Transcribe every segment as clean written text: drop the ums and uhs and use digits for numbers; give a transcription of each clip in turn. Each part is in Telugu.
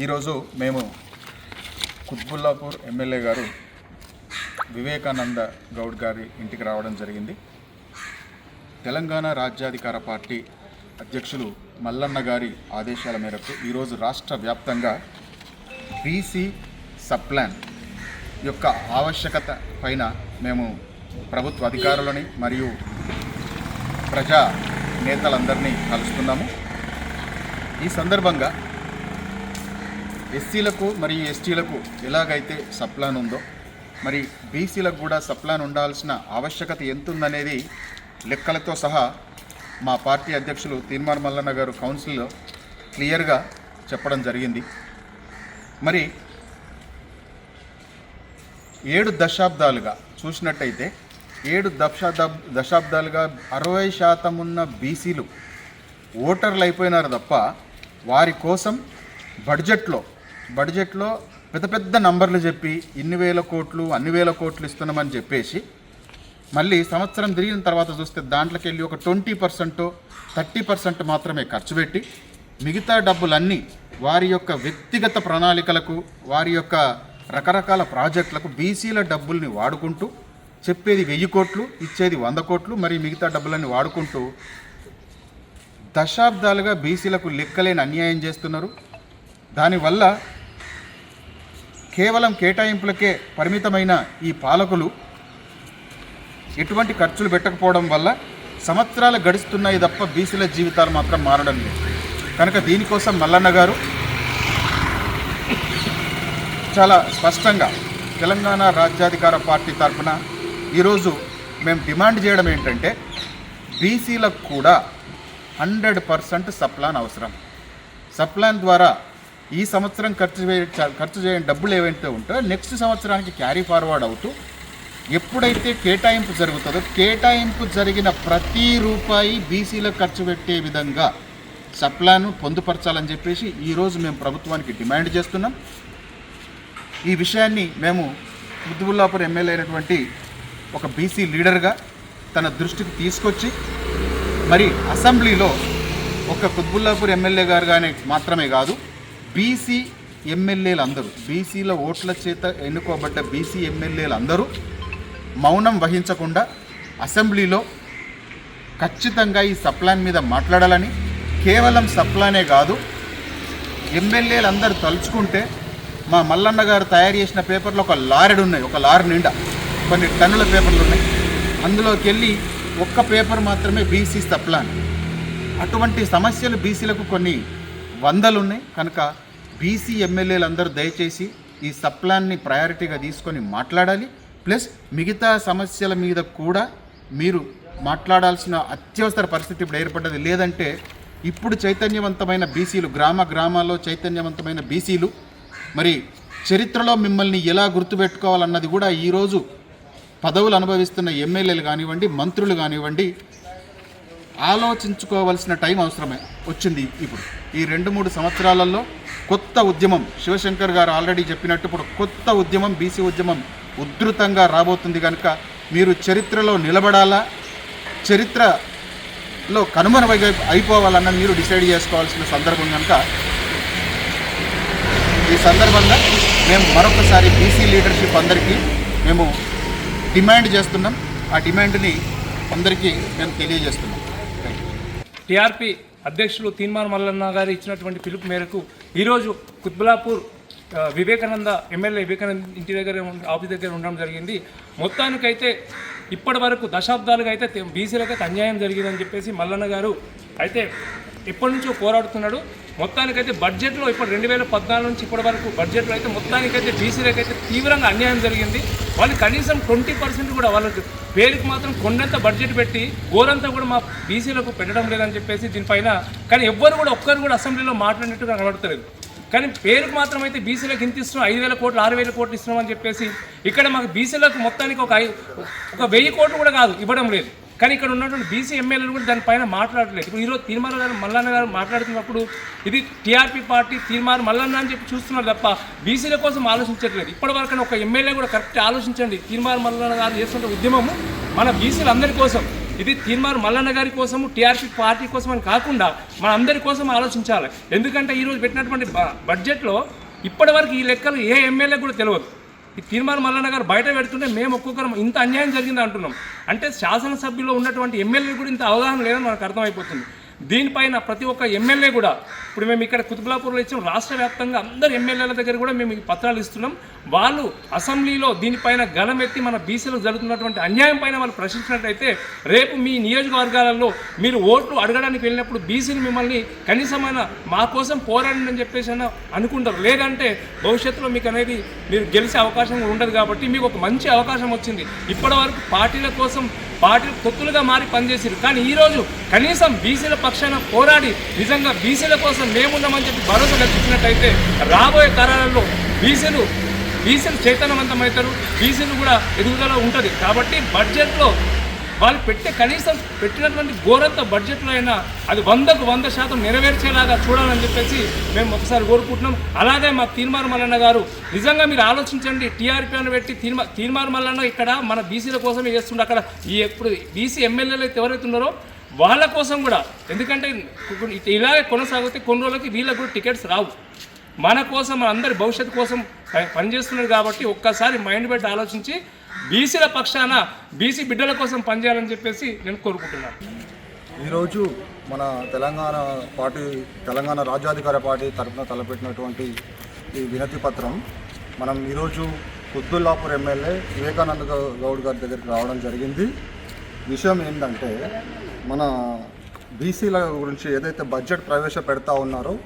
ఈరోజు మేము కుత్బుల్లాపూర్ ఎమ్మెల్యే గారు వివేకానంద గౌడ్ గారి ఇంటికి రావడం జరిగింది. తెలంగాణ రాజ్యాధికార పార్టీ అధ్యక్షులు మల్లన్న గారి ఆదేశాల మేరకు ఈరోజు రాష్ట్ర వ్యాప్తంగా బీసీ సబ్ప్లాన్ యొక్క ఆవశ్యకత పైన మేము ప్రభుత్వ అధికారులని మరియు ప్రజా నేతలందరినీ కలుస్తున్నాము. ఈ సందర్భంగా ఎస్సీలకు మరియు ఎస్టీలకు ఎలాగైతే సప్లాన్ ఉందో మరి బీసీలకు కూడా సప్లాన్ ఉండాల్సిన ఆవశ్యకత ఎంత ఉందనేది లెక్కలతో సహా మా పార్టీ అధ్యక్షులు తీన్మార్ మల్లన్న గారు కౌన్సిల్లో క్లియర్గా చెప్పడం జరిగింది. మరి 7 దశాబ్దాలుగా చూసినట్టయితే 7 దశాబ్దాలుగా 60% ఉన్న బీసీలు ఓటర్లు అయిపోయినారు తప్ప వారి కోసం బడ్జెట్లో పెద్ద పెద్ద నంబర్లు చెప్పి ఇన్ని వేల కోట్లు అన్ని వేల కోట్లు ఇస్తున్నామని చెప్పేసి మళ్ళీ సంవత్సరం తిరిగిన తర్వాత చూస్తే దాంట్లోకి వెళ్ళి ఒక 20% 30% మాత్రమే ఖర్చు పెట్టి మిగతా డబ్బులన్నీ వారి యొక్క వ్యక్తిగత ప్రణాళికలకు వారి యొక్క రకరకాల ప్రాజెక్టులకు బీసీల డబ్బుల్ని వాడుకుంటూ చెప్పేది 1000 కోట్లు ఇచ్చేది 100 కోట్లు మరి మిగతా డబ్బులన్నీ వాడుకుంటూ దశాబ్దాలుగా బీసీలకు లెక్కలేని అన్యాయం చేస్తున్నారు. దానివల్ల కేవలం కేటాయింపులకే పరిమితమైన ఈ పాలకులు ఎటువంటి ఖర్చులు పెట్టకపోవడం వల్ల సంవత్సరాలు గడుస్తున్నాయి తప్ప బీసీల జీవితాలు మాత్రం మారడం లేదు. కనుక దీనికోసం మల్లన్న గారు చాలా స్పష్టంగా తెలంగాణ రాజ్యాధికార పార్టీ తరఫున ఈరోజు మేము డిమాండ్ చేయడం ఏంటంటే బీసీలకు కూడా 100% సప్లాన్ అవసరం. సప్లాన్ ద్వారా ఈ సంవత్సరం ఖర్చు చేయని డబ్బులు ఏవైతే ఉంటాయో నెక్స్ట్ సంవత్సరానికి క్యారీ ఫార్వర్డ్ అవుతూ ఎప్పుడైతే కేటాయింపు జరుగుతుందో కేటాయింపు జరిగిన ప్రతి రూపాయి బీసీలకు ఖర్చు పెట్టే విధంగా సప్లాను పొందుపరచాలని చెప్పేసి ఈరోజు మేము ప్రభుత్వానికి డిమాండ్ చేస్తున్నాం. ఈ విషయాన్ని మేము కుత్బుల్లాపూర్ ఎమ్మెల్యే అయినటువంటి ఒక బీసీ లీడర్గా తన దృష్టికి తీసుకొచ్చి మరి అసెంబ్లీలో ఒక కుత్బుల్లాపూర్ ఎమ్మెల్యే గారుగానే మాత్రమే కాదు బీసీ ఎమ్మెల్యేలందరూ బీసీల ఓట్ల చేత ఎన్నుకోబడ్డ బీసీ ఎమ్మెల్యేలందరూ మౌనం వహించకుండా అసెంబ్లీలో ఖచ్చితంగా ఈ సప్లాన్ మీద మాట్లాడాలని, కేవలం సప్లానే కాదు ఎమ్మెల్యేలందరూ తలుచుకుంటే మా మల్లన్న గారు తయారు చేసిన పేపర్లో ఒక లారెడు ఉన్నాయి, ఒక లారీ నిండా కొన్ని టన్నుల పేపర్లు ఉన్నాయి. అందులోకి వెళ్ళి ఒక్క పేపర్ మాత్రమే బీసీ సప్లాన్. అటువంటి సమస్యలు బీసీలకు కొన్ని వందలు ఉన్నాయి. కనుక బీసీ ఎమ్మెల్యేలందరూ దయచేసి ఈ సప్లాన్ని ప్రయారిటీగా తీసుకొని మాట్లాడాలి. ప్లస్ మిగతా సమస్యల మీద కూడా మీరు మాట్లాడాల్సిన అత్యవసర పరిస్థితి ఇప్పుడు ఏర్పడ్డది. లేదంటే ఇప్పుడు చైతన్యవంతమైన బీసీలు గ్రామాల్లో చైతన్యవంతమైన బీసీలు మరి చరిత్రలో మిమ్మల్ని ఎలా గుర్తుపెట్టుకోవాలన్నది కూడా ఈరోజు పదవులు అనుభవిస్తున్న ఎమ్మెల్యేలు కానివ్వండి, మంత్రులు కానివ్వండి ఆలోచించుకోవాల్సిన టైం అవసరమే వచ్చింది. ఇప్పుడు ఈ 2-3 సంవత్సరాలలో కొత్త ఉద్యమం, శివశంకర్ గారు ఆల్రెడీ చెప్పినట్టు ఇప్పుడు కొత్త ఉద్యమం, బీసీ ఉద్యమం ఉధృతంగా రాబోతుంది. కనుక మీరు చరిత్రలో నిలబడాలా, చరిత్రలో అయిపోవాలన్న మీరు డిసైడ్ చేసుకోవాల్సిన సందర్భం. కనుక ఈ సందర్భంగా మేము మరొకసారి బీసీ లీడర్షిప్ అందరికీ మేము డిమాండ్ చేస్తున్నాం. ఆ డిమాండ్ని అందరికీ మేము తెలియజేస్తున్నాం. టీఆర్పీ అధ్యక్షులు తీన్మార్ మల్లన్న గారు ఇచ్చినటువంటి పిలుపు మేరకు ఈరోజు కుత్బుల్లాపూర్ వివేకానంద ఎమ్మెల్యే వివేకానంద ఇంటి దగ్గర ఆఫీస్ దగ్గర ఉండడం జరిగింది. మొత్తానికైతే ఇప్పటి వరకు దశాబ్దాలుగా అయితే బీసీలకైతే అన్యాయం జరిగిందని చెప్పేసి మల్లన్న గారు అయితే ఎప్పటి నుంచో పోరాడుతున్నాడు. మొత్తానికైతే బడ్జెట్లో ఇప్పుడు 2014 నుంచి ఇప్పటి వరకు బడ్జెట్లో అయితే మొత్తానికైతే బీసీలకైతే తీవ్రంగా అన్యాయం జరిగింది. వాళ్ళు కనీసం 20% కూడా వాళ్ళకి పేరుకి మాత్రం కొండంత బడ్జెట్ పెట్టి గోరంతా కూడా మా బీసీలకు పెట్టడం లేదని చెప్పేసి దీనిపైన కానీ ఒక్కరు కూడా అసెంబ్లీలో మాట్లాడినట్టుగా కనబడతలేదు. కానీ పేరుకు మాత్రం అయితే బీసీలకు ఇంత ఇస్తున్నాం, 5,000 కోట్లు 6,000 కోట్లు ఇస్తున్నాం అని చెప్పేసి ఇక్కడ మాకు బీసీలకు మొత్తానికి ఒక 1,000 కోట్లు కూడా కాదు ఇవ్వడం లేదు. కానీ ఇక్కడ ఉన్నటువంటి బీసీ ఎమ్మెల్యేలు కూడా దానిపైన మాట్లాడలేదు. ఇప్పుడు ఈరోజు తీన్మార్ మల్లన్న గారు మాట్లాడుతున్నప్పుడు ఇది టీఆర్పీ పార్టీ తీన్మార్ మల్లన్న అని చెప్పి చూస్తున్నారు తప్ప బీసీల కోసం ఆలోచించట్లేదు. ఇప్పటివరకు ఒక ఎమ్మెల్యే కూడా కరెక్ట్ ఆలోచించండి. తీన్మార్ మల్లన్న గారు చేస్తున్న ఉద్యమము మన బీసీలందరి కోసం. ఇది తీన్మార్ మల్లన్న గారి కోసము టీఆర్పీ పార్టీ కోసం అని కాకుండా మన అందరి కోసం ఆలోచించాలి. ఎందుకంటే ఈరోజు పెట్టినటువంటి బడ్జెట్లో ఇప్పటివరకు ఈ లెక్కలు ఏ ఎమ్మెల్యే కూడా తెలియదు. ఈ తీర్మానం మల్లన్న గారు బయట పెడుతుంటే మేము ఒక్కొక్కరం ఇంత అన్యాయం జరిగింది అంటున్నాం. అంటే శాసనసభ్యులో ఉన్నటువంటి ఎమ్మెల్యేలు కూడా ఇంత అవగాహన లేదని మనకు అర్థమైపోతుంది. దీనిపైన ప్రతి ఒక్క ఎమ్మెల్యే కూడా ఇప్పుడు మేము ఇక్కడ కుతుబులాపూర్లో ఇచ్చాం, రాష్ట్ర వ్యాప్తంగా అందరు ఎమ్మెల్యేల దగ్గర కూడా మేము ఈ పత్రాలు ఇస్తున్నాం. వాళ్ళు అసెంబ్లీలో దీనిపైన గలమెత్తి మన బీసీలకు జరుగుతున్నటువంటి అన్యాయం పైన వాళ్ళు ప్రశ్నించినట్టయితే రేపు మీ నియోజకవర్గాలలో మీరు ఓట్లు అడగడానికి వెళ్ళినప్పుడు బీసీలు మిమ్మల్ని కనీసమైన మా కోసం పోరాడండి అని చెప్పేసి అనుకుంటారు. లేదంటే భవిష్యత్తులో మీకు అనేది మీరు గెలిచే అవకాశం ఉండదు. కాబట్టి మీకు ఒక మంచి అవకాశం వచ్చింది. ఇప్పటివరకు పార్టీల కోసం పార్టీలు తొత్తులుగా మారి పనిచేసారు. కానీ ఈరోజు కనీసం బీసీల పక్షాన పోరాడి నిజంగా బీసీల కోసం మేమున్నామని చెప్పి భరోసా కల్పించినట్టయితే రాబోయే కాలాలలో బీసీలు చైతన్యవంతమవుతారు, బీసీలు కూడా ఎదుగుదల ఉంటుంది. కాబట్టి బడ్జెట్లో వాళ్ళు కనీసం పెట్టినటువంటి ఘోరంత బడ్జెట్లో అయినా అది 100% నెరవేర్చేలాగా చూడాలని చెప్పేసి మేము ఒకసారి కోరుకుంటున్నాం. అలాగే మా తీన్మార్ మల్లన్న గారు నిజంగా మీరు ఆలోచించండి, టీఆర్పీ అని పెట్టి తీన్మార్ మల్లన్న ఇక్కడ మన బీసీల కోసమే చేస్తుండే. అక్కడ ఎప్పుడు బీసీ ఎమ్మెల్యేలు అయితే ఎవరైతే ఉన్నారో వాళ్ళ కోసం కూడా, ఎందుకంటే ఇలాగే కొనసాగితే కొన్ని రోజులకి వీళ్ళకు కూడా టికెట్స్ రావు. మన కోసం మన అందరి భవిష్యత్తు కోసం పనిచేస్తున్నారు. కాబట్టి ఒక్కసారి మైండ్ పెట్టి ఆలోచించి బీసీల పక్షాన బీసీ బిడ్డల కోసం పనిచేయాలని చెప్పేసి నేను కోరుకుంటున్నాను. ఈరోజు మన తెలంగాణ రాజ్యాధికార పార్టీ తరఫున తలపెట్టినటువంటి ఈ వినతి పత్రం మనం ఈరోజు కుత్బుల్లాపూర్ ఎమ్మెల్యే వివేకానంద గౌడ్ గారి దగ్గరికి రావడం జరిగింది. విషయం ఏంటంటే మన బీసీల గురించి ఏదైతే బడ్జెట్ ప్రవేశపెడతా ఉన్నారో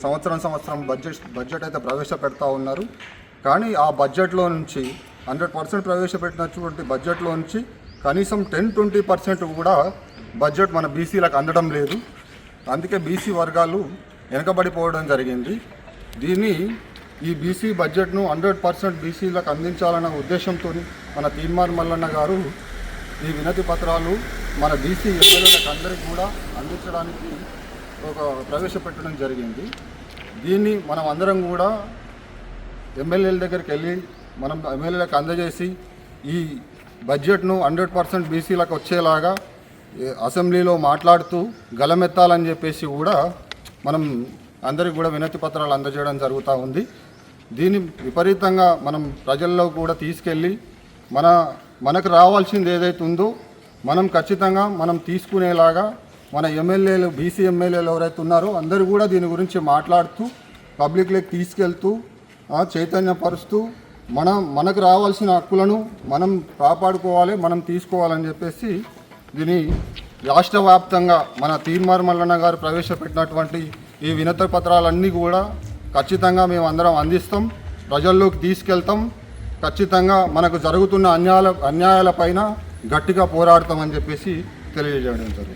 సంవత్సరం బడ్జెట్ అయితే ప్రవేశపెడతా ఉన్నారు. కానీ ఆ బడ్జెట్లో నుంచి 100% ప్రవేశపెట్టినటువంటి బడ్జెట్లో నుంచి కనీసం 10-20% కూడా బడ్జెట్ మన బీసీలకు అందడం లేదు. అందుకే బీసీ వర్గాలు వెనకబడిపోవడం జరిగింది. ఈ బీసీ బడ్జెట్ను 100% బీసీలకు అందించాలన్న ఉద్దేశంతో మన తీన్మార్ మల్లన్న గారు ఈ వినతి పత్రాలు మన బీసీ ఎమ్మెల్యేలకు అందరికీ కూడా అందించడానికి ప్రవేశపెట్టడం జరిగింది. దీన్ని మనం అందరం కూడా ఎమ్మెల్యేల దగ్గరికి వెళ్ళి మనం ఎమ్మెల్యేలకు అందజేసి ఈ బడ్జెట్ను 100% బీసీలకు వచ్చేలాగా అసెంబ్లీలో మాట్లాడుతూ గలమెత్తాలని చెప్పేసి కూడా మనం అందరికి కూడా వినతి పత్రాలు అందజేయడం జరుగుతూ ఉంది. దీన్ని విపరీతంగా మనం ప్రజల్లో కూడా తీసుకెళ్ళి మనకు రావాల్సింది ఏదైతే ఉందో మనం ఖచ్చితంగా మనం తీసుకునేలాగా మన ఎమ్మెల్యేలు బీసీ ఎమ్మెల్యేలు ఎవరైతే ఉన్నారో అందరూ కూడా దీని గురించి మాట్లాడుతూ పబ్లిక్లోకి తీసుకెళ్తూ చైతన్యపరుస్తూ మనకు రావాల్సిన హక్కులను మనం కాపాడుకోవాలి, మనం తీసుకోవాలని చెప్పేసి దీని రాష్ట్ర వ్యాప్తంగా మన తీన్మార్ మల్లన్న గారు ప్రవేశపెట్టినటువంటి ఈ వినతి పత్రాలన్నీ కూడా ఖచ్చితంగా మేము అందరం అందిస్తాం, ప్రజల్లోకి తీసుకెళ్తాం. ఖచ్చితంగా మనకు జరుగుతున్న అన్యాయాలపైన గట్టిగా పోరాడతామని చెప్పేసి తెలియజేయడం జరుగుతుంది.